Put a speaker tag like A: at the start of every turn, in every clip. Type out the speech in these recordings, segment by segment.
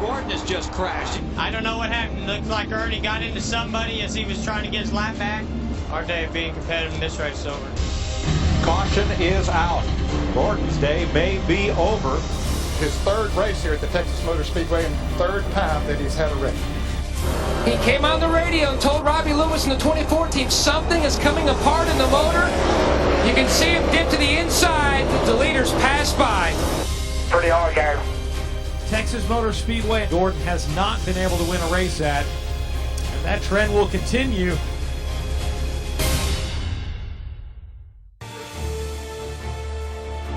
A: Gordon has just crashed.
B: I don't know what happened. Looks like Ernie got into somebody as he was trying to get his lap back. Our day of being competitive in this race is over.
C: Caution is out. Gordon's day may be over.
D: His third race here at the Texas Motor Speedway and third time that he's had a wreck.
E: He came on the radio and told Robbie Lewis in the 2014 something is coming apart in the motor. You can see him dip to the inside. The leaders pass by.
F: Pretty hard there.
G: Texas Motor Speedway, Gordon has not been able to win a race at, and that trend will continue.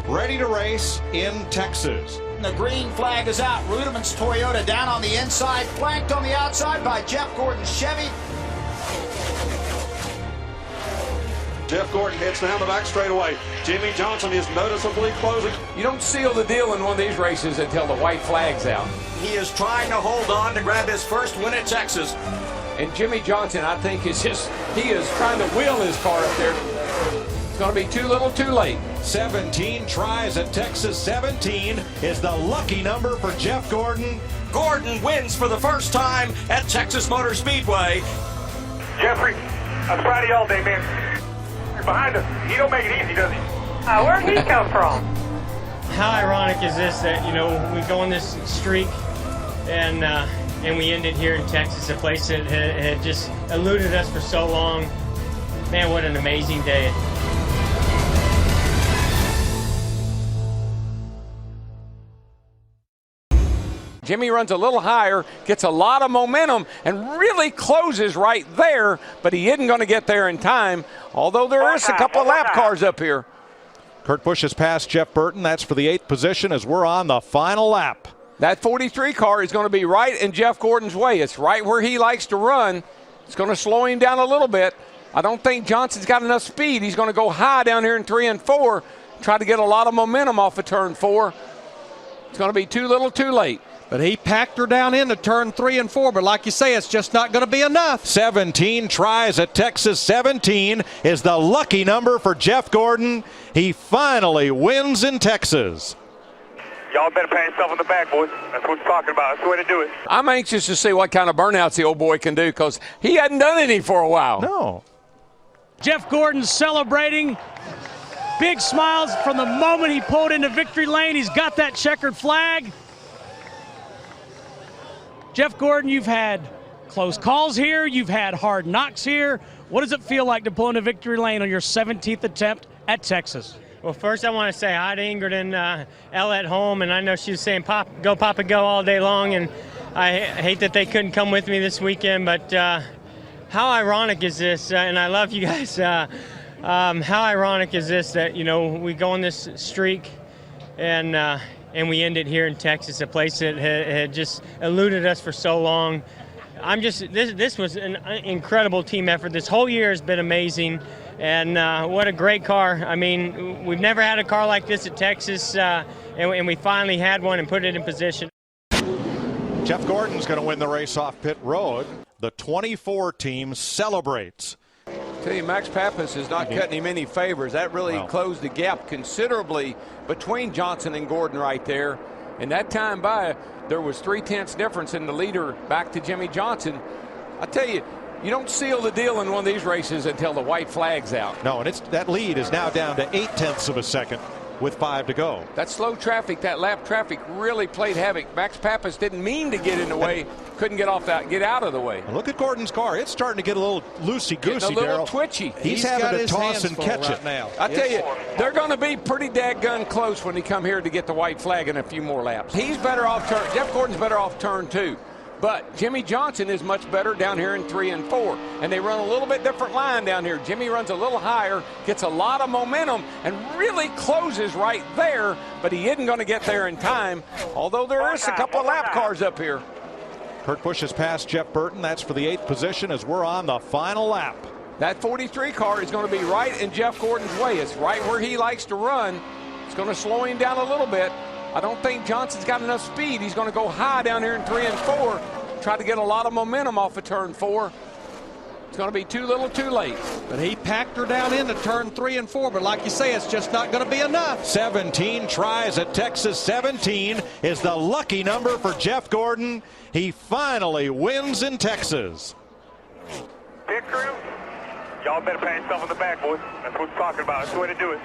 C: Ready to race in Texas.
H: The green flag is out. Rudimant's Toyota down on the inside, flanked on the outside by Jeff Gordon's Chevy.
C: Jeff Gordon heads down the back straightaway. Jimmy Johnson is noticeably closing.
E: You don't seal the deal in one of these races until the white flag's out.
H: He is trying to hold on to grab his first win at Texas.
E: And Jimmy Johnson, I think, he is trying to wheel his car up there. It's going to be too little too late.
C: 17 tries at Texas. 17 is the lucky number for Jeff Gordon.
H: Gordon wins for the first time at Texas Motor Speedway.
F: Jeffrey, I'm proud of you all day, man. You're behind us. He don't make it easy, does he? Where'd he come from?
B: How ironic is this that, you know, we go on this streak and we end it here in Texas, a place that had just eluded us for so long. Man, what an amazing day.
E: Jimmy runs a little higher, gets a lot of momentum, and really closes right there, but he isn't going to get there in time, although there is a couple of lap cars up here.
C: Kurt Busch has passed Jeff Burton. That's for the 8th position as we're on the final lap.
E: That 43 car is going to be right in Jeff Gordon's way. It's right where he likes to run. It's going to slow him down a little bit. I don't think Johnson's got enough speed. He's going to go high down here in 3 and 4, try to get a lot of momentum off of turn 4. It's going to be too little too late.
I: But he packed her down into turn 3 and 4. But like you say, it's just not going to be enough.
C: 17 tries at Texas. 17 is the lucky number for Jeff Gordon. He finally wins in Texas.
F: Y'all better pat yourself on the back, boys. That's what we're talking about. That's the way to do it.
E: I'm anxious to see what kind of burnouts the old boy can do because he hadn't done any for a while.
C: No.
G: Jeff Gordon celebrating. Big smiles from the moment he pulled into victory lane. He's got that checkered flag. Jeff Gordon, you've had close calls here. You've had hard knocks here. What does it feel like to pull into victory lane on your 17th attempt at Texas?
B: Well, first I want to say hi to Ingrid and Elle at home, and I know she was saying Papa, go all day long, and I hate that they couldn't come with me this weekend, but how ironic is this, and I love you guys, how ironic is this that, you know, we go on this streak and we end it here in Texas, a place that had just eluded us for so long. This was an incredible team effort. This whole year has been amazing, and what a great car. I mean, we've never had a car like this at Texas, and we finally had one and put it in position.
C: Jeff Gordon's going to win the race off pit road. The 24 team celebrates.
E: Tell you, Max Pappas is not cutting him any favors. That really closed the gap considerably between Johnson and Gordon right there. And that time by, there was 3/10 difference in the leader back to Jimmy Johnson. I tell you, you don't seal the deal in one of these races until the white flag's out.
C: No, and that lead is now down to 0.8 of a second with 5 to go.
E: That slow traffic, that lap traffic really played havoc. Max Pappas didn't mean to get in the way, couldn't get out of the way.
C: Look at Gordon's car. It's starting to get a little loosey-goosey,
E: a little
C: Darryl.
E: twitchy.
C: He's having to toss and catch it now.
E: I tell you, they're going to be pretty dadgun close when they come here to get the white flag in a few more laps. He's better off Jeff Gordon's better off turn 2. But Jimmy Johnson is much better down here in 3 and 4. And they run a little bit different line down here. Jimmy runs a little higher, gets a lot of momentum, and really closes right there. But he isn't going to get there in time, although there is a couple of lap cars up here.
C: Kurt Busch has passed Jeff Burton. That's for the 8th position as we're on the final lap.
E: That 43 car is going to be right in Jeff Gordon's way. It's right where he likes to run. It's going to slow him down a little bit. I don't think Johnson's got enough speed. He's going to go high down here in 3 and 4, try to get a lot of momentum off of turn 4. It's going to be too little too late.
I: But he packed her down into turn 3 and 4. But like you say, it's just not going to be enough.
C: 17 tries at Texas 17 is the lucky number for Jeff Gordon. He finally wins in Texas.
F: Pit crew, y'all better pat yourself on the back, boys. That's what we're talking about. That's the way to do it.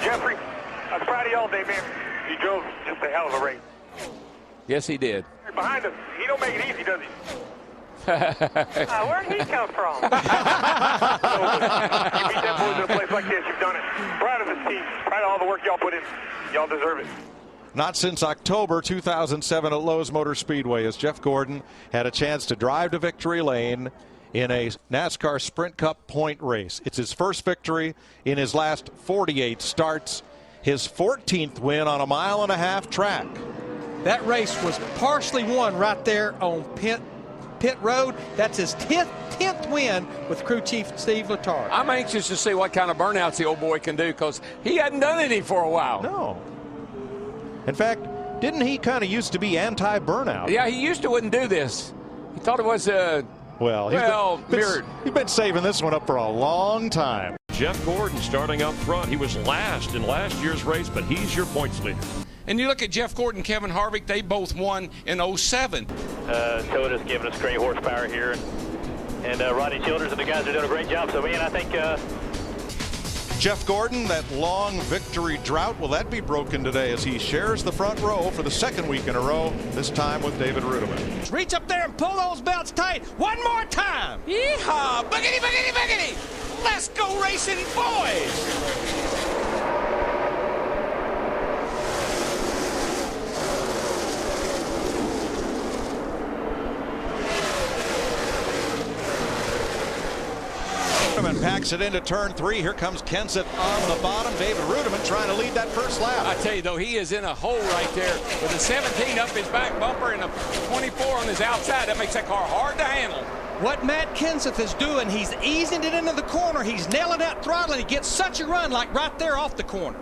F: Jeffrey, I'm proud of you all day, man. You drove just a hell of a race.
E: Yes, he did.
F: Behind us, he don't make it easy, does he? Where'd he come from? You beat them boys in a place like this. You've done it. Proud of this team. Proud of all the work y'all put in. Y'all deserve it.
C: Not since October 2007 at Lowe's Motor Speedway has Jeff Gordon had a chance to drive to victory lane in a NASCAR Sprint Cup point race. It's his first victory in his last 48 starts, his 14th win on a 1.5 mile track.
I: That race was partially won right there on Pit Road. That's his 10th win with crew chief Steve Letarte.
E: I'm anxious to see what kind of burnouts the old boy can do because he hadn't done any for a while.
C: No. In fact, didn't he kind of used to be anti-burnout?
E: Yeah, he used to wouldn't do this. He thought it was
C: mirrored. He's been saving this one up for a long time.
A: Jeff Gordon starting up front. He was last in last year's race, but he's your points leader.
J: And you look at Jeff Gordon, Kevin Harvick, they both won in 07.
F: Toyota's giving us great horsepower here. And Rodney Childers and the guys are doing a great job. So, man, I think
C: Jeff Gordon, that long victory drought, will that be broken today as he shares the front row for the second week in a row, this time with David Rudiman.
I: Reach up there and pull those belts tight one more time.
J: Yeehaw! Boogity, boogity, boogity! Let's go racing, boys!
C: Packs it into turn 3. Here comes Kenseth on the bottom. David Rudiman trying to lead that first lap.
E: I tell you, though, he is in a hole right there with a 17 up his back bumper and a 24 on his outside. That makes that car hard to handle.
I: What Matt Kenseth is doing, he's easing it into the corner. He's nailing that throttle, and he gets such a run like right there off the corner.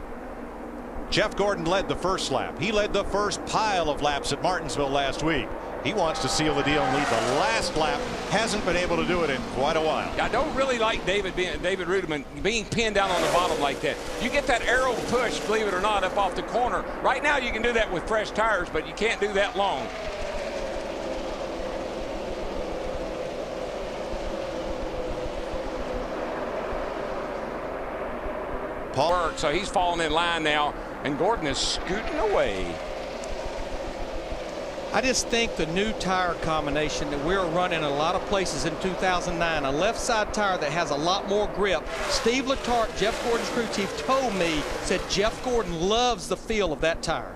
C: Jeff Gordon led the first lap. He led the first pile of laps at Martinsville last week. He wants to seal the deal and lead the last lap. Hasn't been able to do it in quite a while.
E: I don't really like David Rudiman being pinned down on the bottom like that. You get that arrow push, believe it or not, up off the corner. Right now you can do that with fresh tires, but you can't do that long. Paul. So he's falling in line now, and Gordon is scooting away.
I: I just think the new tire combination that we're running in a lot of places in 2009, a left side tire that has a lot more grip. Steve Letarte, Jeff Gordon's crew chief, told me, said Jeff Gordon loves the feel of that tire.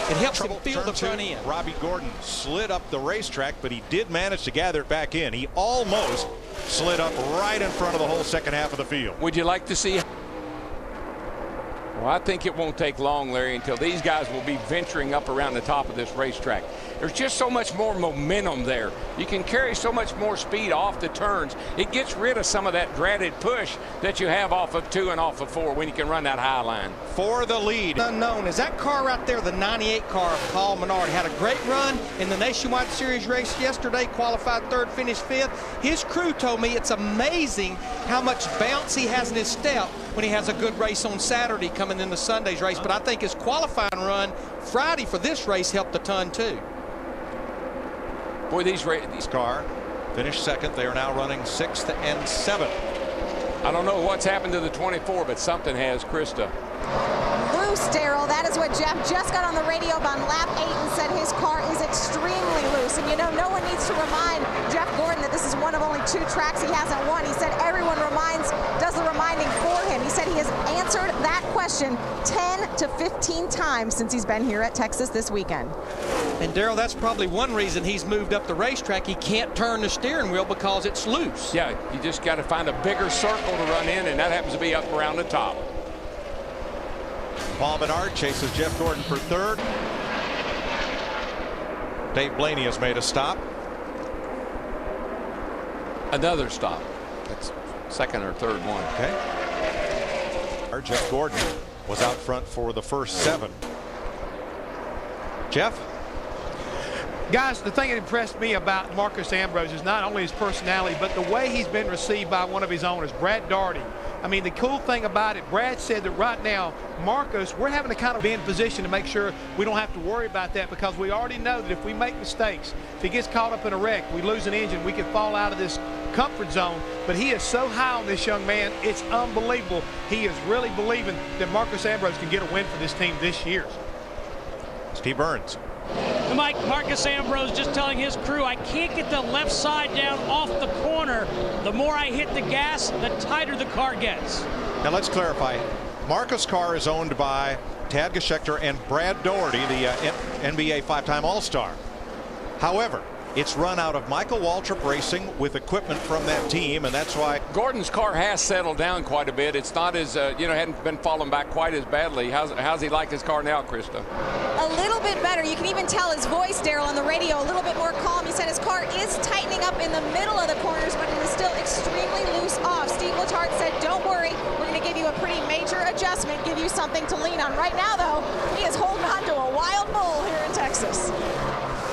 I: It helps him feel the front end.
C: Robbie Gordon slid up the racetrack, but he did manage to gather it back in. He almost slid up right in front of the whole second half of the field.
E: Would you like to see? Well, I think it won't take long, Larry, until these guys will be venturing up around the top of this racetrack. There's just so much more momentum there. You can carry so much more speed off the turns. It gets rid of some of that dreaded push that you have off of 2 and off of 4 when you can run that high line.
C: For the lead.
I: Unknown is that car right there, the 98 car of Paul Menard. Had a great run in the Nationwide Series race yesterday, qualified 3rd, finished 5th. His crew told me it's amazing how much bounce he has in his step when he has a good race on Saturday coming into Sunday's race. But I think his qualifying run Friday for this race helped a ton too.
E: Boy, these
C: car finished 2nd. They are now running 6th and 7th.
E: I don't know what's happened to the 24, but something has, Krista.
K: Loose, Daryl. That is what Jeff just got on the radio on lap 8 and said his car is extremely loose. And, you know, no one needs to remind Jeff Gordon that this is one of only 2 tracks he hasn't won. He said everyone does the reminding for him. He said he has answered that question 10 to 15 times since he's been here at Texas this weekend.
I: And, Daryl, that's probably one reason he's moved up the racetrack. He can't turn the steering wheel because it's loose.
E: Yeah, you just got to find a bigger circle to run in, and that happens to be up around the top.
C: Paul Menard chases Jeff Gordon for 3rd. Dave Blaney has made a stop.
E: Another stop. That's 2nd or 3rd one.
C: Okay. Jeff Gordon was out front for the first 7. Jeff?
L: Guys, the thing that impressed me about Marcus Ambrose is not only his personality, but the way he's been received by one of his owners, Brad Daugherty. I mean, the cool thing about it, Brad said that right now, Marcus, we're having to kind of be in position to make sure we don't have to worry about that, because we already know that if we make mistakes, if he gets caught up in a wreck, we lose an engine, we can fall out of this comfort zone. But he is so high on this young man, it's unbelievable. He is really believing that Marcus Ambrose can get a win for this team this year.
C: Steve Burns.
G: Mike, Marcus Ambrose just telling his crew, I can't get the left side down off the corner. The more I hit the gas, the tighter the car gets.
C: Now let's clarify. Marcus' car is owned by Tad Geschechter and Brad Daugherty, the NBA five-time All-Star. However, it's run out of Michael Waltrip Racing with equipment from that team, and that's why
E: Gordon's car has settled down quite a bit. It's not as, hadn't been falling back quite as badly. How's he like his car now, Krista?
K: A little bit better. You can even tell his voice, Daryl, on the radio, a little bit more calm. He said his car is tightening up in the middle of the corners, but it is still extremely loose off. Steve Letarte said, don't worry, we're going to give you a pretty major adjustment, give you something to lean on. Right now, though, he is holding on to a wild bull here in Texas.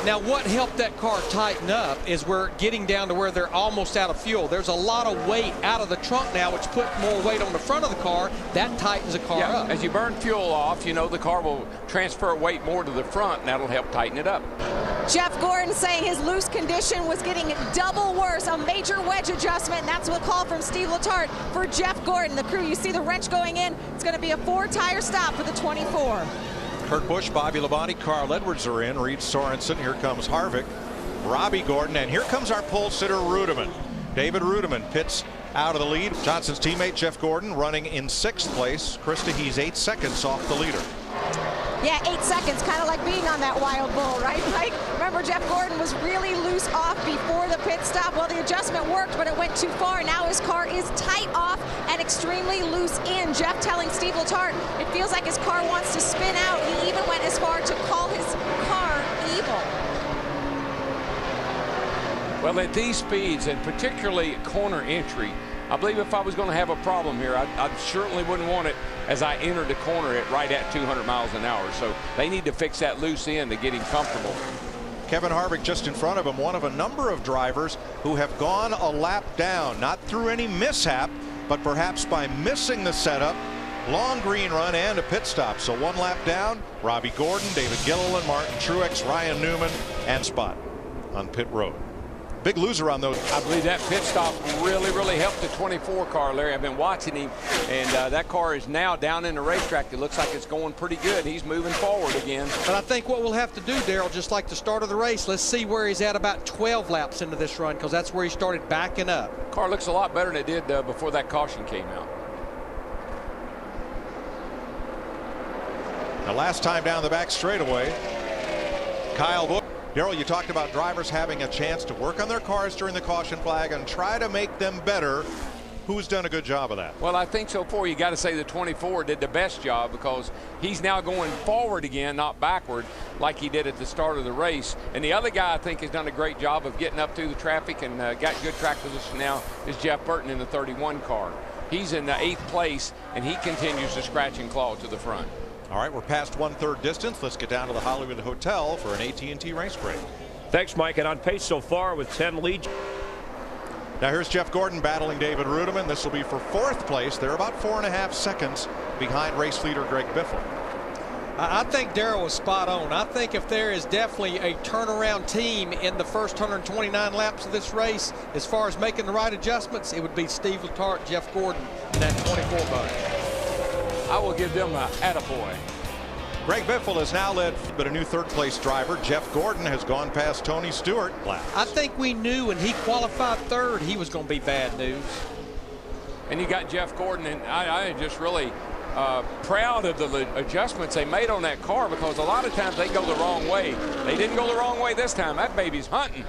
I: Now, what helped that car tighten up is we're getting down to where they're almost out of fuel. There's a lot of weight out of the trunk now, which put more weight on the front of the car. That tightens the car up.
E: As you burn fuel off, the car will transfer weight more to the front, and that'll help tighten it up.
K: Jeff Gordon saying his loose condition was getting double worse, a major wedge adjustment, and that's what call from Steve Letarte for Jeff Gordon. The crew, you see the wrench going in. It's going to be a 4-tire stop for the 24.
C: Kurt Busch, Bobby Labonte, Carl Edwards are in. Reed Sorensen. Here comes Harvick, Robbie Gordon, and here comes our pole sitter Rudiman. David Rudiman pits out of the lead. Johnson's teammate Jeff Gordon running in 6th place. Krista, he's 8 seconds off the leader.
K: Yeah, 8 seconds, kind of like being on that wild bull, right, Mike? Remember, Jeff Gordon was really loose off before the pit stop. Well, the adjustment worked, but it went too far. Now his car is tight off and extremely loose in. Jeff telling Steve Letarte it feels like his car wants to spin out. He even went as far to call his car evil.
E: Well, at these speeds, and particularly corner entry, I believe if I was going to have a problem here, I certainly wouldn't want it as I entered the corner right at 200 miles an hour. So they need to fix that loose end to get him comfortable.
C: Kevin Harvick just in front of him, one of a number of drivers who have gone a lap down, not through any mishap, but perhaps by missing the setup. Long green run and a pit stop. So 1 lap down, Robbie Gordon, David Gilliland, Martin Truex, Ryan Newman, and Spot on pit road. Big loser on those.
E: I believe that pit stop really helped the 24 car, Larry. I've been watching him, and that car is now down in the racetrack. It looks like it's going pretty good. He's moving forward again.
I: But I think what we'll have to do, Daryl, just like the start of the race, let's see where he's at about 12 laps into this run, because that's where he started backing up.
E: Car looks a lot better than it did before that caution came out.
C: The last time down the back straightaway, Kyle Busch. Daryl, you talked about drivers having a chance to work on their cars during the caution flag and try to make them better. Who's done a good job of that?
E: Well, I think so far you got to say the 24 did the best job, because he's now going forward again, not backward like he did at the start of the race. And the other guy I think has done a great job of getting up through the traffic and got good track position now is Jeff Burton in the 31 car. He's in the 8th place, and he continues to scratch and claw to the front.
C: All right, we're past 1/3 distance. Let's get down to the Hollywood Hotel for an AT&T race break.
A: Thanks, Mike. And on pace so far with 10 leads.
C: Now here's Jeff Gordon battling David Rudiman. This will be for 4th place. They're about 4.5 seconds behind race leader Greg Biffle.
I: I think Daryl was spot on. I think if there is definitely a turnaround team in the first 129 laps of this race, as far as making the right adjustments, it would be Steve Letarte, Jeff Gordon, and that 24 bunch.
E: I will give them a attaboy.
C: Greg Biffle has now led, but a new 3rd place driver, Jeff Gordon, has gone past Tony Stewart.
I: I think we knew when he qualified 3rd he was going to be bad news.
E: And you got Jeff Gordon, and I am just really proud of the adjustments they made on that car, because a lot of times they go the wrong way. They didn't go the wrong way this time. That baby's hunting.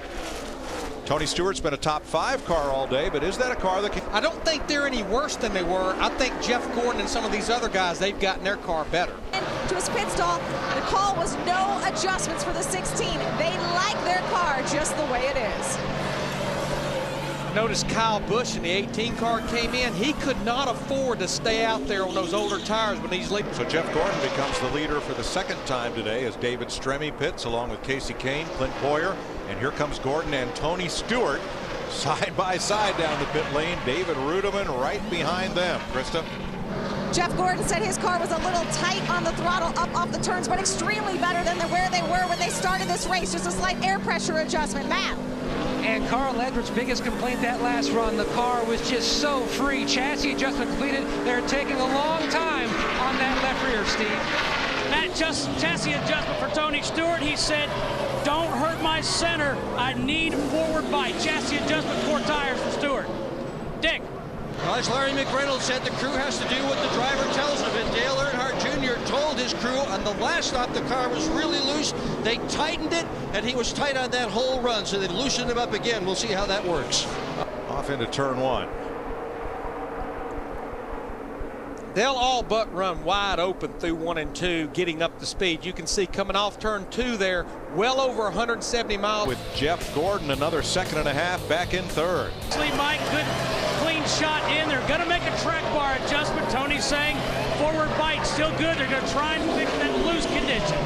C: Tony Stewart's been a top 5 car all day, but is that a car that can...
I: I don't think they're any worse than they were. I think Jeff Gordon and some of these other guys, they've gotten their car better.
K: And to his pit stall, the call was no adjustments for the 16. They like their car just the way it is.
I: notice Kyle Busch in the 18 car came in. He could not afford to stay out there on those older tires when he's leading.
C: So Jeff Gordon becomes the leader for the second time today as David Stremme pits along with Casey Kane, Clint Boyer, and here comes Gordon and Tony Stewart side by side down the pit lane. David Rudiman right behind them. Krista?
K: Jeff Gordon said his car was a little tight on the throttle up off the turns, but extremely better than where they were when they started this race. Just a slight air pressure adjustment. Matt.
M: And Carl Edwards' biggest complaint that last run, the car was just so free. Chassis adjustment completed. They're taking a long time on that left rear, Steve.
G: That chassis adjustment for Tony Stewart. He said, don't hurt my center. I need forward bite. Chassis adjustment, 4 tires for Stewart. Dick.
N: Well, as Larry McReynolds said, the crew has to do what the driver tells them, and Dale Earnhardt Jr. told his crew on the last stop the car was really loose. They tightened it, and he was tight on that whole run, so they loosened him up again. We'll see how that works.
C: Off into turn 1.
I: They'll all but run wide open through 1 and 2, getting up the speed. You can see coming off turn 2 there, well over 170 miles.
C: With Jeff Gordon, another 2.5 seconds back in third.
G: Mike, good clean shot in. They're going to make a track bar adjustment. Tony's saying forward bite still good. They're going to try and fix that loose condition.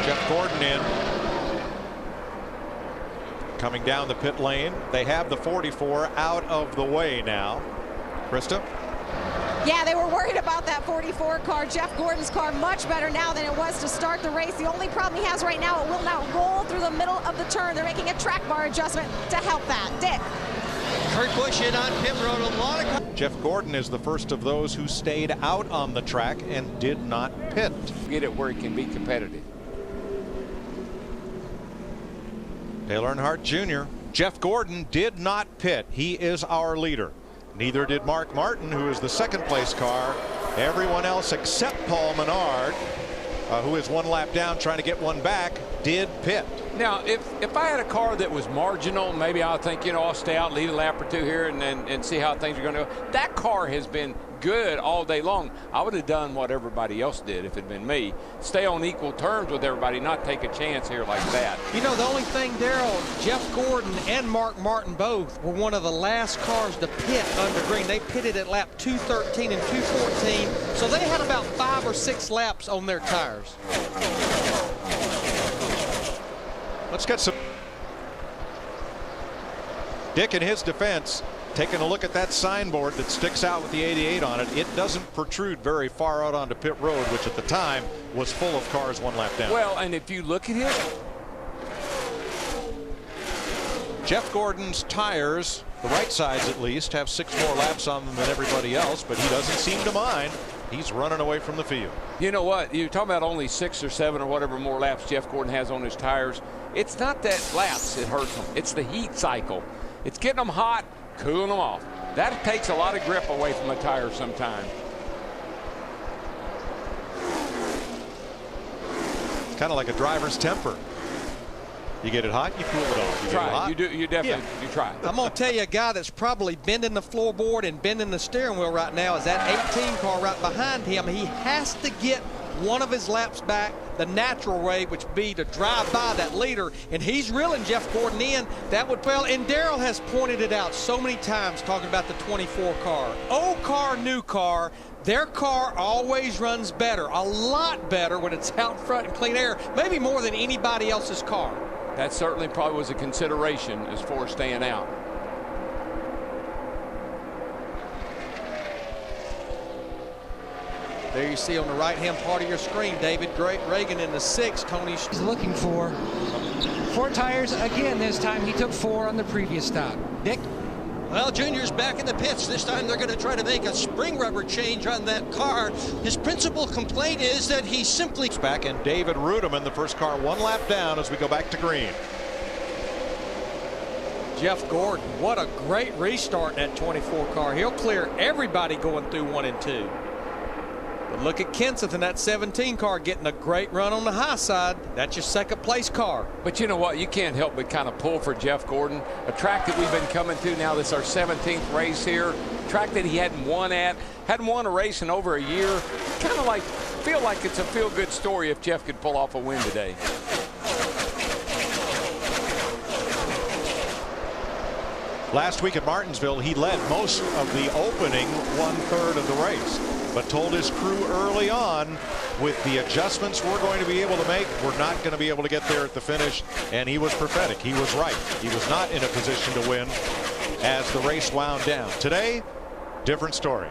C: Jeff Gordon in. Coming down the pit lane. They have the 44 out of the way now. Krista?
K: Yeah, they were worried about that 44 car. Jeff Gordon's car much better now than it was to start the race. The only problem he has right now, it will now roll through the middle of the turn. They're making a track bar adjustment to help that. Dick.
N: Kurt Busch in on pit road. A lot of...
C: Jeff Gordon is the first of those who stayed out on the track and did not pit.
E: Get it where he can be competitive.
C: Dale Earnhardt Jr. Jeff Gordon did not pit. He is our leader. Neither did Mark Martin, who is the second place car. Everyone else except Paul Menard, who is 1 lap down trying to get one back, did pit.
E: Now, if I had a car that was marginal, maybe I'll think, I'll stay out, lead a lap or 2 here and see how things are going to go. That car has been good all day long. I would have done what everybody else did if it had been me. Stay on equal terms with everybody, not take a chance here like that.
I: The only thing, Daryl, Jeff Gordon and Mark Martin both were one of the last cars to pit under green. They pitted at lap 213 and 214, so they had about 5 or 6 laps on their tires.
C: Let's get some. Dick, in his defense, taking a look at that signboard that sticks out with the 88 on it, it doesn't protrude very far out onto pit road, which at the time was full of cars 1 lap down.
E: Well, and if you look at it,
C: Jeff Gordon's tires, the right sides at least, have 6 more laps on them than everybody else, but he doesn't seem to mind. He's running away from the field.
E: You know what? You're talking about only 6 or 7 or whatever more laps Jeff Gordon has on his tires. It's not that laps that hurts him. It's the heat cycle. It's getting them hot, cooling them off. That takes a lot of grip away from a tire sometimes.
C: It's kind of like a driver's temper. You get it hot, you cool it off. You
E: try
C: get it hot.
E: You do. You definitely.
C: Yeah.
E: You try.
I: I'm going to tell you, a guy that's probably bending the floorboard and bending the steering wheel right now is that 18 car right behind him. He has to get one of his laps back the natural way, which would be to drive by that leader, and he's reeling Jeff Gordon in. That would, well, and Daryl has pointed it out so many times talking about the 24 car. Old car, new car. Their car always runs better, a lot better when it's out front and clean air, maybe more than anybody else's car.
E: That certainly probably was a consideration as far as staying out.
I: There you see on the right-hand part of your screen, David Reagan in the 6, Tony.
M: He's looking for 4 tires again this time. He took 4 on the previous stop. Dick?
N: Well, Junior's back in the pits. This time they're going to try to make a spring rubber change on that car. His principal complaint is that he simply...
C: Back in David Rudiman, the first car 1 lap down as we go back to green.
I: Jeff Gordon, what a great restart in that 24 car. He'll clear everybody going through 1 and 2. But look at Kenseth in that 17 car getting a great run on the high side. That's your second place car.
E: But you know what? You can't help but kind of pull for Jeff Gordon. A track that we've been coming to now. This is our 17th race here. Track that he hadn't won at. Hadn't won a race in over a year. Kind of like, feel like it's a feel-good story if Jeff could pull off a win today.
C: Last week at Martinsville, he led most of the opening 1/3 of the race, but told his crew early on, with the adjustments we're going to be able to make, we're not going to be able to get there at the finish. And he was prophetic. He was right. He was not in a position to win as the race wound down. Today, different story.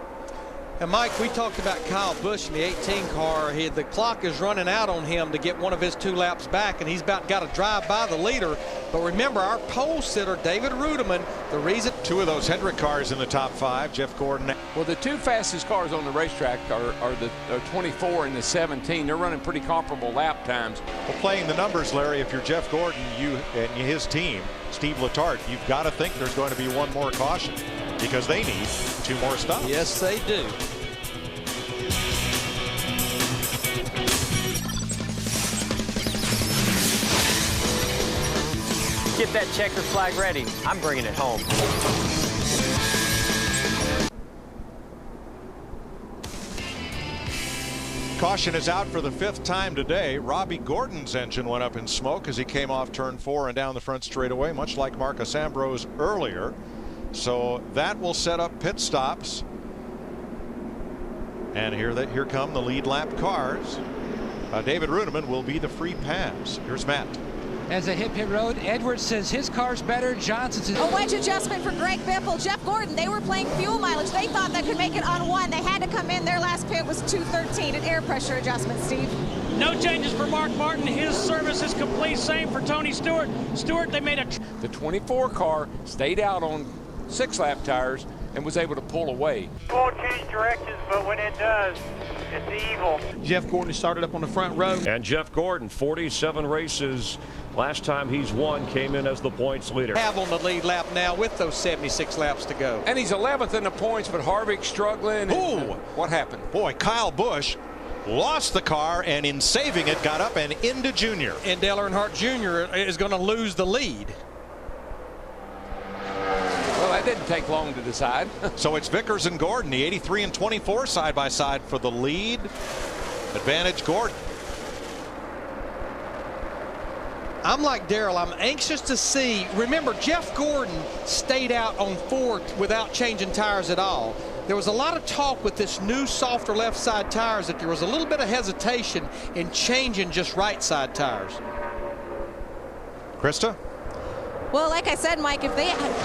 I: And Mike, we talked about Kyle Busch in the 18 car. The clock is running out on him to get one of his 2 laps back, and he's about got to drive by the leader. But remember, our pole sitter, David Ruderman, the reason
C: 2 of those Hendrick cars in the top 5, Jeff Gordon.
E: Well, the 2 fastest cars on the racetrack are the 24 and the 17. They're running pretty comparable lap times.
C: Well, playing the numbers, Larry, if you're Jeff Gordon, you and his team, Steve Letarte, you've got to think there's going to be one more caution, because they need 2 more stops.
I: Yes, they do.
B: Get that checker flag ready. I'm bringing it home.
C: Caution is out for the 5th time today. Robbie Gordon's engine went up in smoke as he came off turn 4 and down the front straightaway, much like Marcus Ambrose earlier. So that will set up pit stops. And here come the lead lap cars. David Ruderman will be the free pass. Here's Matt.
M: As they hit pit road, Edwards says his car's better. Johnson says
K: a wedge adjustment for Greg Biffle. Jeff Gordon, they were playing fuel mileage. They thought they could make it on 1. They had to come in. Their last pit was 213. An air pressure adjustment, Steve.
G: No changes for Mark Martin. His service is complete. Same for Tony Stewart. Stewart, they made a...
E: The 24 car stayed out on 6-lap tires and was able to pull away.
F: It won't change directions, but when it does, it's evil.
L: Jeff Gordon started up on the front row.
A: And Jeff Gordon, 47 races. Last time he's won, came in as the points leader.
I: Have on the lead lap now with those 76 laps to go.
E: And he's 11th in the points, but Harvick's struggling.
C: Ooh.
E: What happened?
C: Boy, Kyle Busch lost the car, and in saving it, got up and into Junior.
I: And Dale Earnhardt Jr. is going to lose the lead.
E: Well, that didn't take long to decide.
C: So it's Vickers and Gordon, the 83 and 24 side by side for the lead. Advantage Gordon.
I: I'm like Darrell. I'm anxious to see. Remember, Jeff Gordon stayed out on 4 without changing tires at all. There was a lot of talk with this new softer left side tires that there was a little bit of hesitation in changing just right side tires.
C: Krista?
K: Well, like I said, Mike, if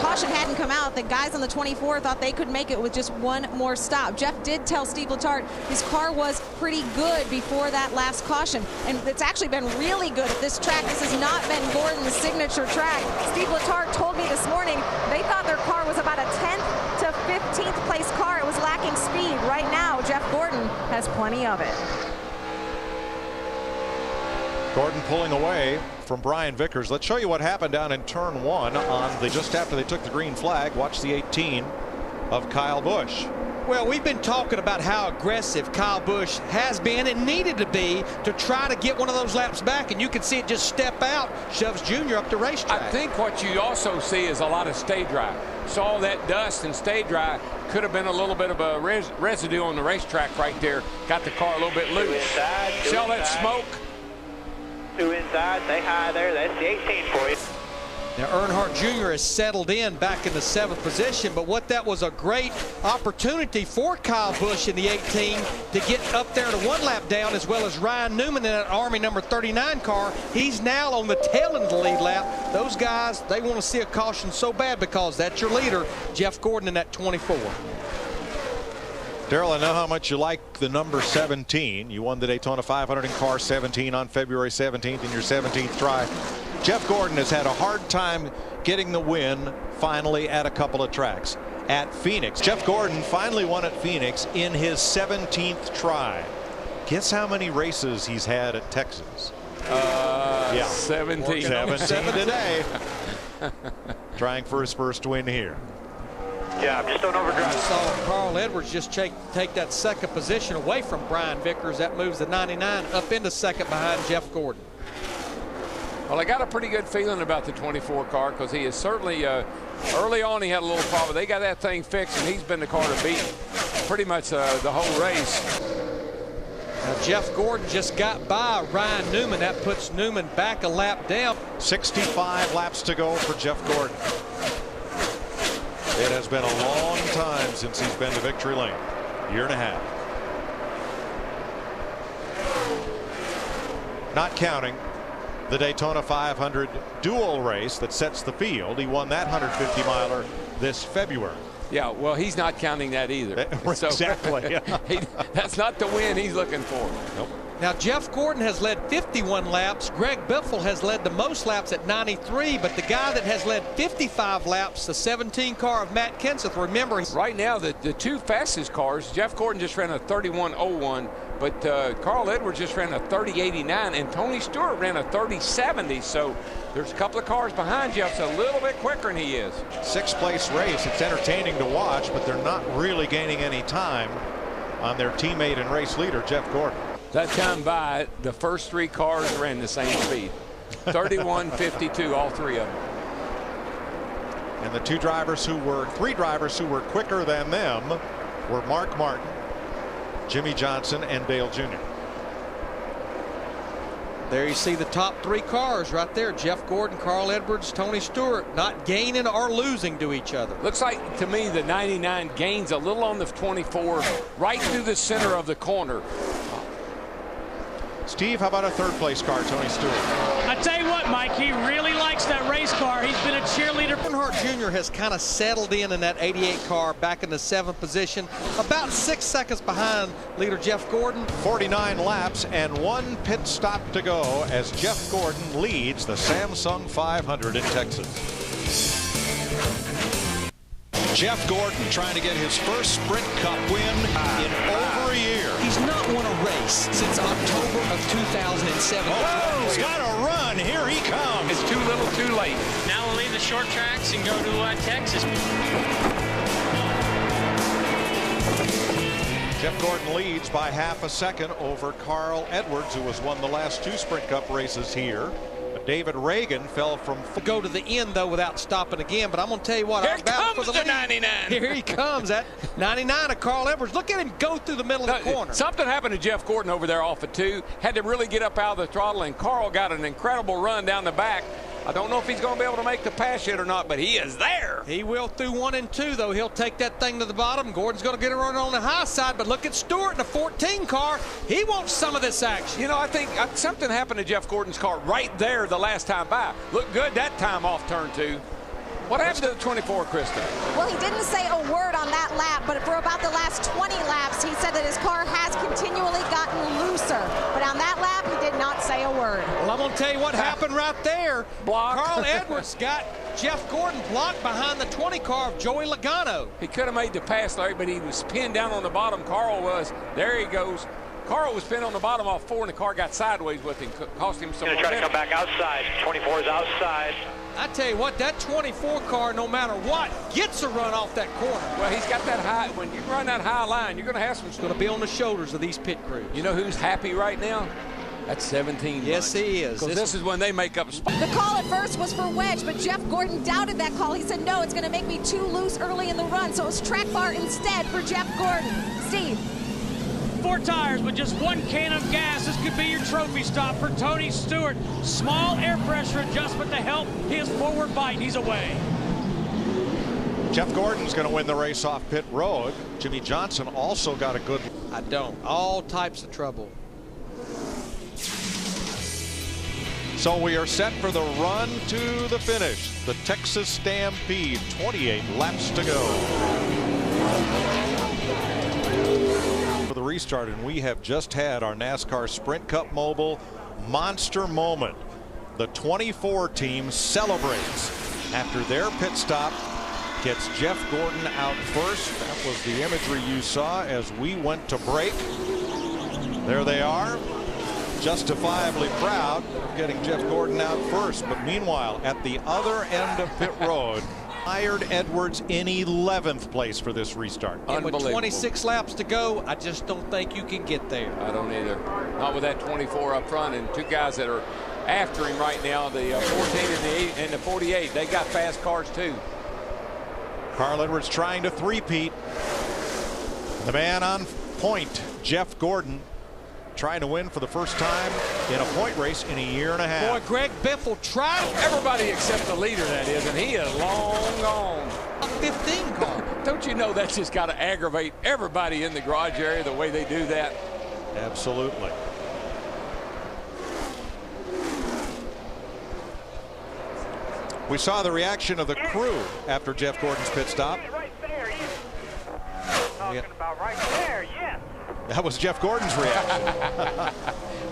K: caution hadn't come out, the guys on the 24 thought they could make it with just 1 more stop. Jeff did tell Steve Letarte his car was pretty good before that last caution, and it's actually been really good at this track. This has not been Gordon's signature track. Steve Letarte told me this morning they thought their car was about a 10th to 15th place car. It was lacking speed. Right now, Jeff Gordon has plenty of it.
C: Gordon pulling away from Brian Vickers. Let's show you what happened down in turn 1 on just after they took the green flag. Watch the 18 of Kyle Busch.
I: Well, we've been talking about how aggressive Kyle Busch has been and needed to be to try to get one of those laps back, and you can see it just step out, shoves Junior up the racetrack.
E: I think what you also see is a lot of stay dry. Saw that dust and stay dry. Could have been a little bit of a residue on the racetrack right there. Got the car a little bit loose. See all that smoke?
F: 2 inside, stay high there. That's the 18 for you.
I: Now Earnhardt Jr. has settled in back in the 7th position, but what that was a great opportunity for Kyle Busch in the 18 to get up there to 1 lap down, as well as Ryan Newman in that Army number 39 car. He's now on the tail end of the lead lap. Those guys, they want to see a caution so bad because that's your leader, Jeff Gordon, in that 24.
C: Darrell, I know how much you like the number 17. You won the Daytona 500 in car 17 on February 17th in your 17th try. Jeff Gordon has had a hard time getting the win finally at a couple of tracks. At Phoenix, Jeff Gordon finally won at Phoenix in his 17th try. Guess how many races he's had at Texas?
E: 17.
C: 17 today. Trying for his first win here.
F: Yeah, just don't overdrive.
I: Saw Carl Edwards just take that 2nd position away from Brian Vickers. That moves the 99 up into 2nd behind Jeff Gordon.
E: Well, I got a pretty good feeling about the 24 car because he is certainly early on he had a little problem. They got that thing fixed, and he's been the car to beat pretty much the whole race.
I: Now Jeff Gordon just got by Ryan Newman. That puts Newman back a lap down.
C: 65 laps to go for Jeff Gordon. It has been a long time since he's been to victory lane. Year and a half. Not counting the Daytona 500 dual race that sets the field. He won that 150 miler this February.
E: Yeah, well, he's not counting that either.
C: Exactly.
E: That's not the win he's looking for.
C: Nope.
I: Now, Jeff Gordon has led 51 laps. Greg Biffle has led the most laps at 93, but the guy that has led 55 laps, the 17 car of Matt Kenseth, remember.
E: Right now, the two fastest cars, Jeff Gordon just ran a 31.01, but Carl Edwards just ran a 30.89, and Tony Stewart ran a 30.70, so there's a couple of cars behind Jeff's a little bit quicker than he is.
C: Sixth place race. It's entertaining to watch, but they're not really gaining any time on their teammate and race leader, Jeff Gordon.
E: That time by, the first three cars ran the same speed. 31.52, all three of them.
C: And the three drivers who were quicker than them were Mark Martin, Jimmy Johnson, and Dale Jr.
I: There you see the top three cars right there. Jeff Gordon, Carl Edwards, Tony Stewart, not gaining or losing to each other.
E: Looks like to me the 99 gains a little on the 24 right through the center of the corner.
C: Steve, how about a third place car, Tony Stewart?
G: I tell you what, Mike, he really likes that race car. He's been a cheerleader.
I: Earnhardt Jr. has kind of settled in that 88 car back in the 7th position, about 6 seconds behind leader Jeff Gordon.
C: 49 laps and one pit stop to go as Jeff Gordon leads the Samsung 500 in Texas.
O: Jeff Gordon trying to get his first Sprint Cup win in over a year.
I: He's not won a race since October of 2007.
O: Oh, he's got a run. Here he comes.
E: It's too little too late.
B: Now we'll leave the short tracks and go to Texas.
C: Jeff Gordon leads by half a second over Carl Edwards, who has won the last two Sprint Cup races here. David Reagan fell from
I: go to the end though without stopping again, but I'm going to tell you what,
E: here comes
I: for the
E: 99.
I: Here he comes at 99 of Carl Edwards. Look at him go through the middle of the corner.
E: Something happened to Jeff Gordon over there off of 2. Had to really get up out of the throttle, and Carl got an incredible run down the back. I don't know if he's going to be able to make the pass yet or not, but he is there.
I: He will through 1 and 2, though. He'll take that thing to the bottom. Gordon's going to get a run on the high side, but look at Stewart in the 14 car. He wants some of this action.
E: You know, I think something happened to Jeff Gordon's car right there the last time by. Looked good that time off turn 2. What happened to the 24, Kristen?
K: Well, he didn't say a word on that lap, but for about the last 20 laps, he said that his car has continually gotten looser. But on that lap, he did not say a word.
I: Well, I'm going to tell you what happened right there.
E: Block.
I: Carl Edwards got Jeff Gordon blocked behind the 20 car of Joey Logano.
E: He could have made the pass, Larry, but he was pinned down on the bottom. Carl was. There he goes. Carl was pinned on the bottom off 4, and the car got sideways with him, cost him some momentum.
F: Try to come back outside. 24 is outside.
I: I tell you what, that 24 car, no matter what, gets a run off that corner.
E: Well, he's got that high. When you run that high line, you're going to have some.
I: It's going to be on the shoulders of these pit crews.
E: You know who's happy right now? That's 17.
I: Yes, he is.
E: Because this is when they make up spots.
K: The call at first was for wedge, but Jeff Gordon doubted that call. He said, no, it's going to make me too loose early in the run, so it was track bar instead for Jeff Gordon. Steve.
G: 4 tires with just 1 can of gas. This could be your trophy stop for Tony Stewart. Small air pressure adjustment to help his forward bite. He's away.
C: Jeff Gordon's going to win the race off pit road. Jimmy Johnson also got a good.
I: I don't. All types of trouble.
C: So we are set for the run to the finish. The Texas Stampede, 28 laps to go. For the restart, and we have just had our NASCAR Sprint Cup Mobile monster moment. The 24 team celebrates after their pit stop, gets Jeff Gordon out first. That was the imagery you saw as we went to break. There they are, justifiably proud of getting Jeff Gordon out first. But meanwhile, at the other end of pit road, hired Edwards in 11th place for this restart.
I: And with 26 laps to go, I just don't think you can get there.
E: I don't either. Not with that 24 up front and 2 guys that are after him right now, the 14 and the 48. They got fast cars too.
C: Carl Edwards trying to three-peat. The man on point, Jeff Gordon, trying to win for the first time in a point race in a year and a half.
I: Boy, Greg Biffle tried.
E: Everybody except the leader, that is, and he is long gone.
I: 15 car.
E: Don't you know that's just got to aggravate everybody in the garage area the way they do that?
C: Absolutely. We saw the reaction of the crew after Jeff Gordon's pit stop.
F: Right there, talking about right there, yes.
C: That was Jeff Gordon's reaction.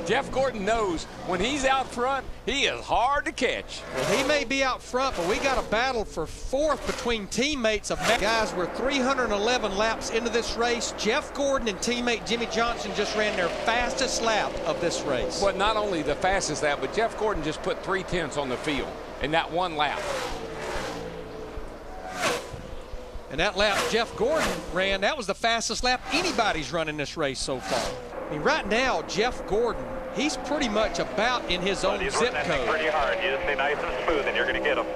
E: Jeff Gordon knows when he's out front, he is hard to catch.
I: Well, he may be out front, but we got a battle for fourth between teammates of guys. We're 311 laps into this race. Jeff Gordon and teammate Jimmy Johnson just ran their fastest lap of this race.
E: Well, not only the fastest lap, but Jeff Gordon just put 3/10 on the field in that one lap.
I: And that lap Jeff Gordon ran, that was the fastest lap anybody's run in this race so far. I mean, right now, Jeff Gordon, he's pretty much about in his own zip code.
F: Pretty hard. You just stay nice and smooth, and you're going to get him.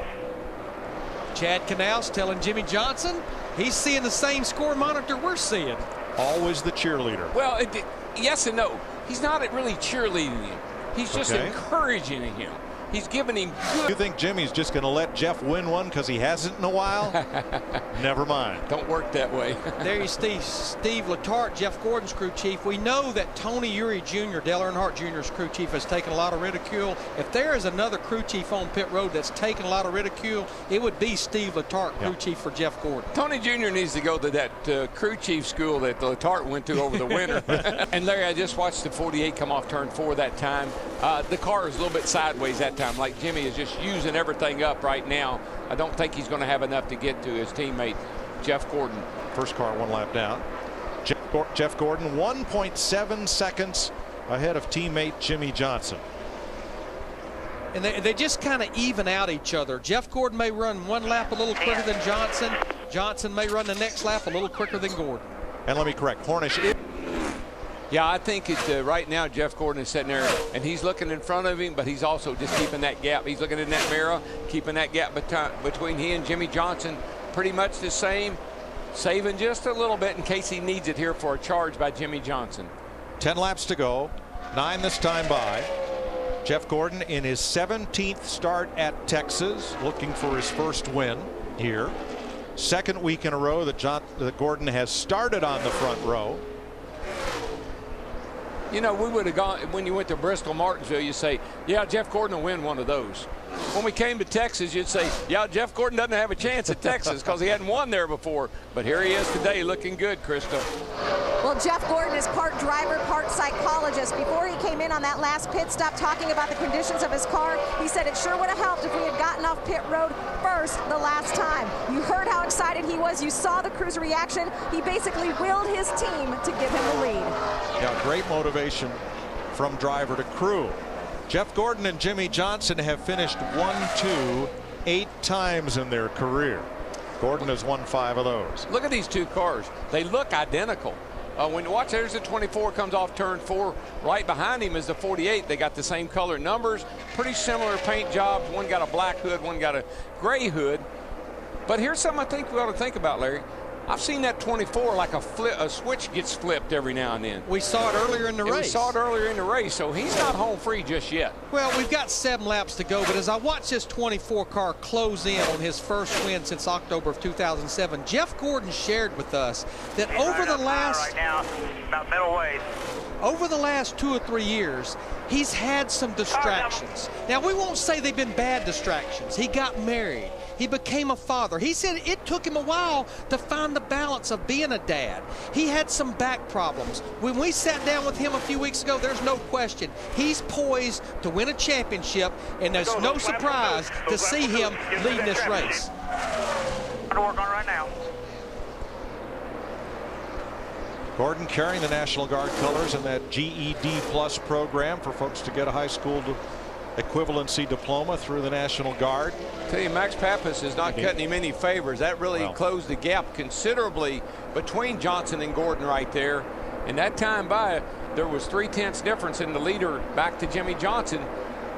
I: Chad Canals telling Jimmy Johnson he's seeing the same score monitor we're seeing.
C: Always the cheerleader.
E: Well, yes and no. He's not really cheerleading him. He's just encouraging him. He's giving him good.
C: You think Jimmy's just going to let Jeff win one because he hasn't in a while? Never mind.
E: Don't work that way.
I: There you see Steve Letarte, Jeff Gordon's crew chief. We know that Tony Eury Jr., Dale Earnhardt Jr.'s crew chief, has taken a lot of ridicule. If there is another crew chief on pit road that's taken a lot of ridicule, it would be Steve Letarte, crew chief for Jeff Gordon.
E: Tony Jr. needs to go to that crew chief school that Letarte went to over the winter. And Larry, I just watched the 48 come off turn 4 that time. The car is a little bit sideways that time, like Jimmy is just using everything up right now. I don't think he's going to have enough to get to his teammate Jeff Gordon.
C: First car 1 lap down. Jeff Gordon 1.7 seconds ahead of teammate Jimmy Johnson.
I: And they just kind of even out each other. Jeff Gordon may run 1 lap a little quicker than Johnson. Johnson may run the next lap a little quicker than Gordon.
C: And let me correct, Hornish.
E: Yeah, I think right now Jeff Gordon is sitting there and he's looking in front of him, but he's also just keeping that gap. He's looking in that mirror, keeping that gap between he and Jimmy Johnson pretty much the same, saving just a little bit in case he needs it here for a charge by Jimmy Johnson.
C: 10 laps to go, 9 this time by. Jeff Gordon in his 17th start at Texas, looking for his first win here. Second week in a row that Gordon has started on the front row.
E: You know, we would have gone, when you went to Bristol, Martinsville, you say, yeah, Jeff Gordon will win one of those. When we came to Texas, you'd say, yeah, Jeff Gordon doesn't have a chance at Texas because he hadn't won there before. But here he is today looking good, Krista.
K: Well, Jeff Gordon is part driver, part psychologist. Before he came in on that last pit stop talking about the conditions of his car, he said it sure would have helped if we had gotten off pit road first the last time. You heard how excited he was. You saw the crew's reaction. He basically willed his team to give him the lead.
C: Yeah, great motivation from driver to crew. Jeff Gordon and Jimmy Johnson have finished 1, 2, 8 times in their career. Gordon has won 5 of those.
E: Look at these two cars. They look identical. When you watch, there's the 24 comes off turn 4. Right behind him is the 48. They got the same color numbers, pretty similar paint jobs. One got a black hood, one got a gray hood. But here's something I think we ought to think about, Larry. I've seen that 24 like a switch gets flipped every now and then.
I: We saw it earlier in the race.
E: We saw it earlier in the race, so he's not home free just yet.
I: Well, we've got 7 laps to go, but as I watch this 24 car close in on his first win since October of 2007, Jeff Gordon shared with us that over the last
F: right now, about middle ways.
I: Over the last 2 or 3 years, he's had some distractions. Now, we won't say they've been bad distractions. He got married. He became a father. He said it took him a while to find the balance of being a dad. He had some back problems. When we sat down with him a few weeks ago, there's no question. He's poised to win a championship, and there's no surprise to see him leading this race.
F: I'm going to work on it right now.
C: Gordon carrying the National Guard colors in that GED Plus program for folks to get a high school equivalency diploma through the National Guard.
E: I tell you, Max Pappas is not cutting him any favors. That really closed the gap considerably between Johnson and Gordon right there. And that time by, there was 3/10 difference in the leader back to Jimmy Johnson.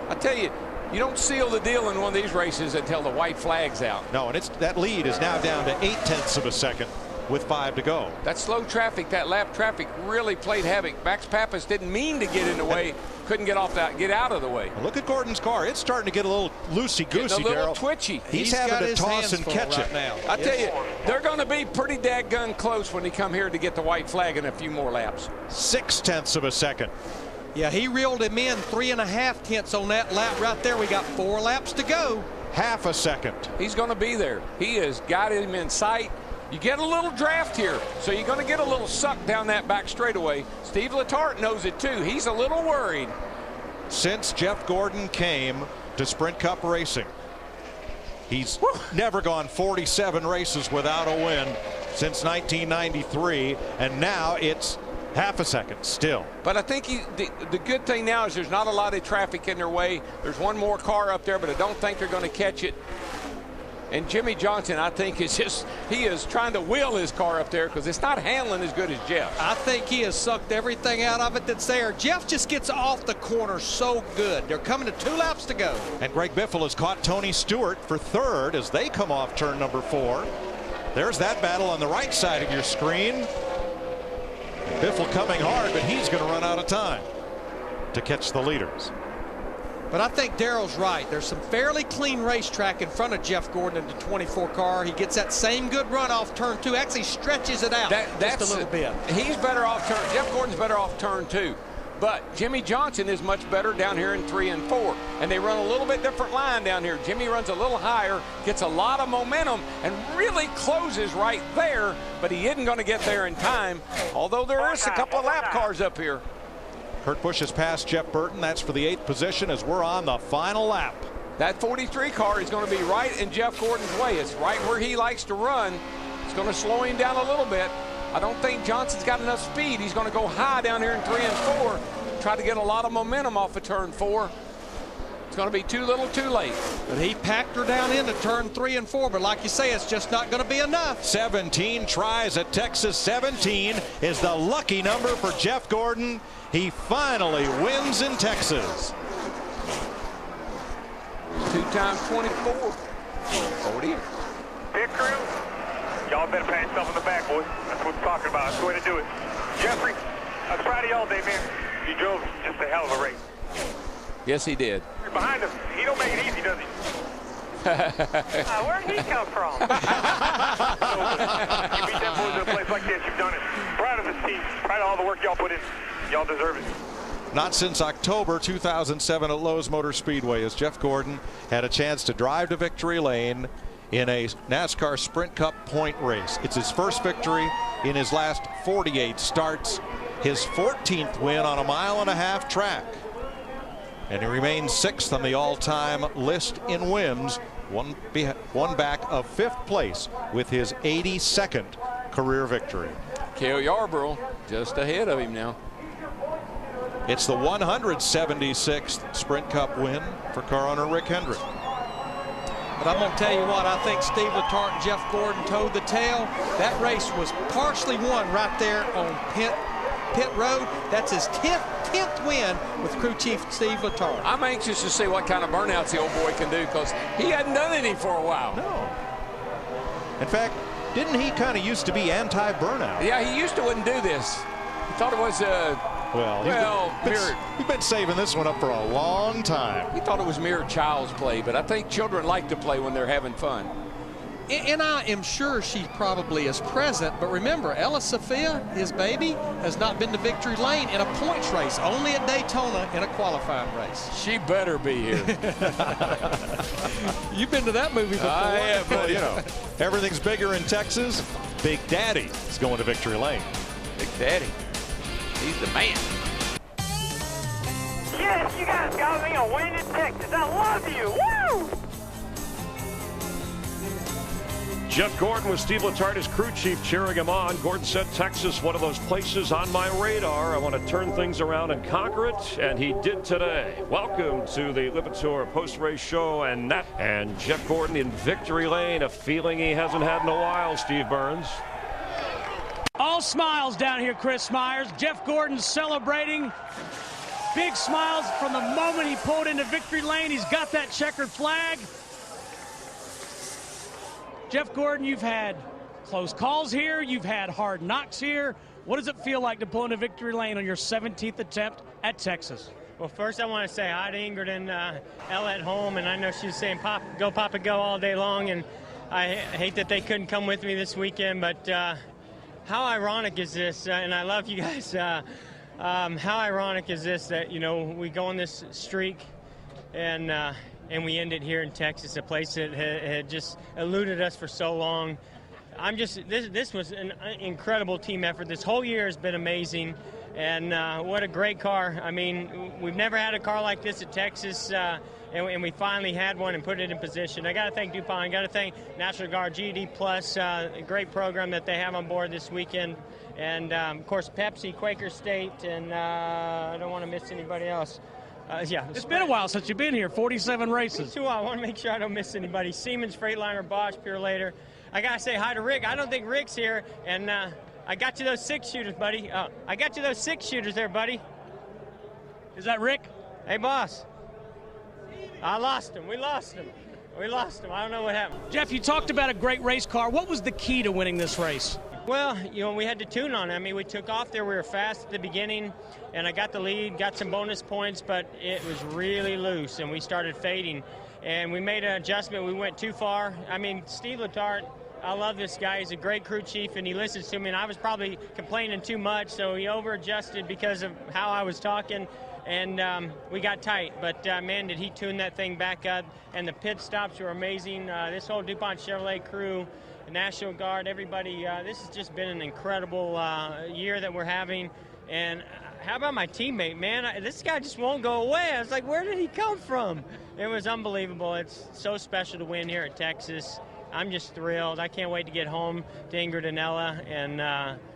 E: I tell you, you don't seal the deal in one of these races until the white flag's out.
C: No, and that lead is now down to 0.8 of a second with 5 to go.
E: That slow traffic, that lap traffic really played havoc. Max Pappas didn't mean to get in the way, couldn't get out of the way.
C: Look at Gordon's car. It's starting to get a little loosey-goosey,
E: a little
C: Darryl.
E: twitchy.
C: He's having to toss and catch it
I: now.
E: I tell you, they're going to be pretty dadgun close when they come here to get the white flag in a few more laps.
C: 0.6 of a second.
I: Yeah, he reeled him in 3.5 tenths on that lap right there. We got 4 laps to go.
C: Half a second.
E: He's going to be there. He has got him in sight. You get a little draft here, so you're going to get a little suck down that back straightaway. Steve Letarte knows it too. He's a little worried.
C: Since Jeff Gordon came to Sprint Cup racing, he's never gone 47 races without a win since 1993, and now it's half a second still.
E: But I think the good thing now is there's not a lot of traffic in their way. There's one more car up there, but I don't think they're going to catch it. And Jimmy Johnson, I think, he is trying to wheel his car up there because it's not handling as good as Jeff.
I: I think he has sucked everything out of it that's there. Jeff just gets off the corner so good. They're coming to 2 laps to go.
C: And Greg Biffle has caught Tony Stewart for 3rd as they come off turn number 4. There's that battle on the right side of your screen. Biffle coming hard, but he's going to run out of time to catch the leaders.
I: But I think Darryl's right. There's some fairly clean racetrack in front of Jeff Gordon in the 24 car. He gets that same good run off turn 2. Actually stretches it out just a little bit.
E: He's better off turn. Jeff Gordon's better off turn 2. But Jimmy Johnson is much better down here in 3 and 4. And they run a little bit different line down here. Jimmy runs a little higher, gets a lot of momentum, and really closes right there. But he isn't going to get there in time, although there is a couple of lap cars up here.
C: Kurt Busch has passed Jeff Burton. That's for the 8th position as we're on the final lap.
E: That 43 car is going to be right in Jeff Gordon's way. It's right where he likes to run. It's going to slow him down a little bit. I don't think Johnson's got enough speed. He's going to go high down here in 3 and 4. Try to get a lot of momentum off of turn 4. It's going to be too little too late.
I: But he packed her down into turn 3 and 4. But like you say, it's just not going to be enough.
C: 17 tries at Texas. 17 is the lucky number for Jeff Gordon. He finally wins in Texas.
E: 2 times 24. 40.
F: Pit crew, y'all better pat yourself on the back, boys. That's what we're talking about. That's the way to do it. Jeffrey, I was proud of you all day, man. You drove just a hell of a race.
E: Yes, he did.
F: You're behind him. He don't make it easy, does he? Where'd he come from? You beat that boys in a place like this. You've done it. Proud of this team. Proud of all the work y'all put in. Y'all deserve it.
C: Not since October 2007 at Lowe's Motor Speedway has Jeff Gordon had a chance to drive to victory lane in a NASCAR Sprint Cup point race. It's his first victory in his last 48 starts, his 14th win on a 1.5 mile track. And he remains 6th on the all-time list in wins, one back of 5th place with his 82nd career victory.
E: Cale Yarborough just ahead of him now.
C: It's the 176th Sprint Cup win for car owner Rick Hendrick.
I: But I'm going to tell you what, I think Steve Letarte and Jeff Gordon towed the tail. That race was partially won right there on pit road. That's his 10th win with crew chief Steve Letarte.
E: I'm anxious to see what kind of burnouts the old boy can do because he hadn't done any for a while.
C: No. In fact, didn't he kind of used to be anti-burnout?
E: Yeah, he used to wouldn't do this. He thought it was
C: he's been saving this one up for a long time.
E: He thought it was mere child's play, but I think children like to play when they're having fun.
I: And I am sure she probably is present, but remember, Ella Sophia, his baby, has not been to victory lane in a points race, only at Daytona in a qualifying race.
E: She better be here.
I: You've been to that movie before.
E: I have,
C: well, you know, everything's bigger in Texas. Big Daddy is going to victory lane.
E: Big Daddy. He's the man.
F: Yes, you guys got me a win in Texas. I love you. Woo!
A: Jeff Gordon with Steve Letarte, his crew chief, cheering him on. Gordon said, Texas, one of those places on my radar. I want to turn things around and conquer it, and he did today. Welcome to the Lipitor post-race show and Jeff Gordon in victory lane, a feeling he hasn't had in a while, Steve Burns.
G: All smiles down here, Chris Myers. Jeff Gordon celebrating. Big smiles from the moment he pulled into victory lane. He's got that checkered flag. Jeff Gordon, you've had close calls here. You've had hard knocks here. What does it feel like to pull into victory lane on your 17th attempt at Texas?
B: Well, first I want to say hi to Ingrid and Ella at home, and I know she was saying go Papa go all day long, and I hate that they couldn't come with me this weekend, but how ironic is this, and I love you guys, how ironic is this that, you know, we go on this streak and we end it here in Texas, a place that had just eluded us for so long. This was an incredible team effort. This whole year has been amazing, and what a great car. I mean, we've never had a car like this at Texas, and we finally had one and put it in position. I got to thank DuPont. I got to thank National Guard, GED Plus, a great program that they have on board this weekend, and of course Pepsi, Quaker State, and I don't want to miss anybody else. Yeah,
G: it's been a while since you've been here. 47 races.
B: I want to make sure I don't miss anybody. Siemens, Freightliner, Bosch, Purelator. I got to say hi to Rick. I don't think Rick's here. And I got you those 6-shooters, buddy. I got you those 6-shooters there, buddy.
G: Is that Rick?
B: Hey, boss. I lost him. We lost him. I don't know what happened.
G: Jeff, you talked about a great race car. What was the key to winning this race?
B: Well, you know, we had to tune on it. I mean, we took off there. We were fast at the beginning, and I got the lead, got some bonus points, but it was really loose, and we started fading. And we made an adjustment. We went too far. I mean, Steve Letarte, I love this guy. He's a great crew chief, and he listens to me, and I was probably complaining too much, so he over-adjusted because of how I was talking, and we got tight. But, man, did he tune that thing back up, and the pit stops were amazing. This whole DuPont Chevrolet crew, National Guard, everybody, this has just been an incredible year that we're having. And how about my teammate, man? This guy just won't go away. I was like, where did he come from? It was unbelievable. It's so special to win here at Texas. I'm just thrilled. I can't wait to get home to Ingrid and Ella. And,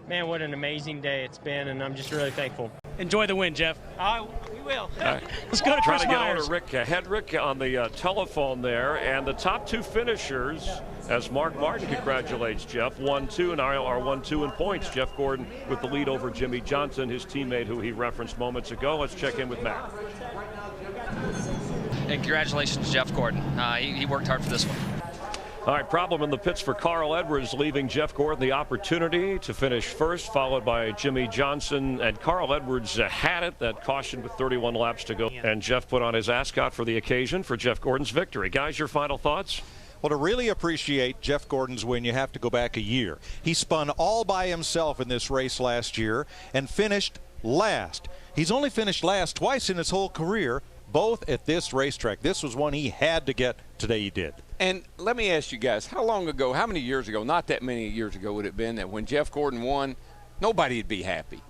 B: man, what an amazing day it's been, and I'm just really thankful.
G: Enjoy the win, Jeff.
B: We will.
A: Right.
G: Let's go to Chris
A: Trying to
G: Myers.
A: get over to Rick Hedrick on the telephone there, and the top two finishers, as Mark Martin congratulates Jeff, 1-2, and are 1-2 in points. Jeff Gordon with the lead over Jimmy Johnson, his teammate who he referenced moments ago. Let's check in with Matt.
P: And congratulations, Jeff Gordon. He worked hard for this one.
A: All right, problem in the pits for Carl Edwards, leaving Jeff Gordon the opportunity to finish first, followed by Jimmy Johnson. And Carl Edwards had it, that caution with 31 laps to go. And Jeff put on his ascot for the occasion for Jeff Gordon's victory. Guys, your final thoughts?
C: Well, to really appreciate Jeff Gordon's win, you have to go back a year. He spun all by himself in this race last year and finished last. He's only finished last twice in his whole career, both at this racetrack. This was one he had to get. Today he did.
E: And let me ask you guys, how long ago, how many years ago, not that many years ago would it have been that when Jeff Gordon won, nobody'd be happy?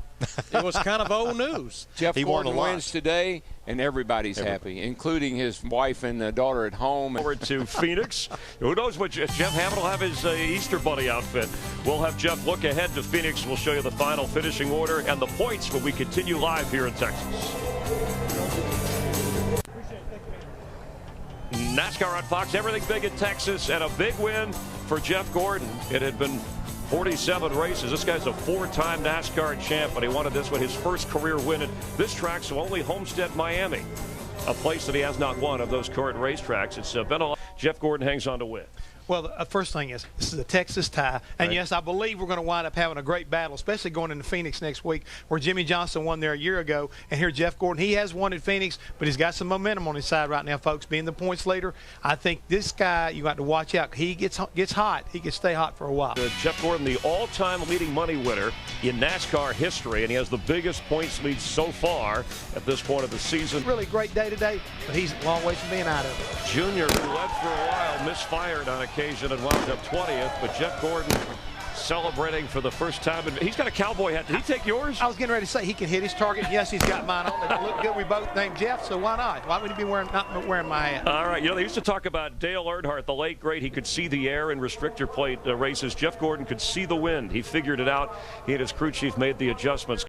I: It was kind of old news.
E: Jeff Gordon wins today, and everybody's happy, including his wife and daughter at home.
A: Forward to Phoenix. Who knows what Jeff Hammond will have his Easter Bunny outfit. We'll have Jeff look ahead to Phoenix. We'll show you the final finishing order and the points when we continue live here in Texas. NASCAR on Fox, everything big in Texas, and a big win for Jeff Gordon. It had been 47 races. This guy's a 4-time NASCAR champ, but he wanted this one, his first career win at this track, so only Homestead, Miami, a place that he has not won of those current racetracks. It's been a lot. Jeff Gordon hangs on to win.
L: Well, the first thing is, this is a Texas tie. And, yes, I believe we're going to wind up having a great battle, especially going into Phoenix next week, where Jimmy Johnson won there a year ago. And here Jeff Gordon, he has won at Phoenix, but he's got some momentum on his side right now, folks. Being the points leader, I think this guy, you got to watch out. He gets hot. He can stay hot for a while.
A: Jeff Gordon, the all-time leading money winner in NASCAR history, and he has the biggest points lead so far at this point of the season.
L: Really great day today, but he's a long way from being out of it.
A: Junior, who led for a while, misfired on occasion and wound up 20th, but Jeff Gordon celebrating for the first time. He's got a cowboy hat. Did he take yours?
L: I was getting ready to say he can hit his target. Yes, he's got mine on. They look good. We both named Jeff, so why not? Why would he be not wearing my hat?
A: All right. You know, they used to talk about Dale Earnhardt, the late great. He could see the air in restrictor plate races. Jeff Gordon could see the wind. He figured it out. He and his crew chief made the adjustments.